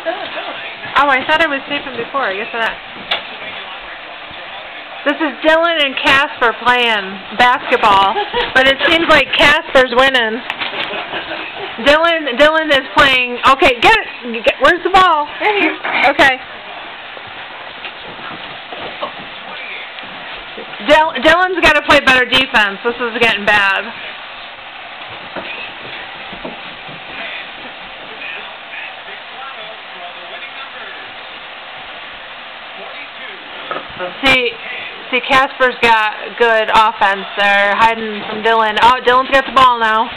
Oh, I thought I was taping before. I guess not. This is Dylan and Casper playing basketball, but it seems like Casper's winning. Dylan is playing. Okay, get it. Where's the ball? Okay. Dylan's got to play better defense. This is getting bad. See, Casper's got good offense there, hiding from Dylan. Oh, Dylan's got the ball now.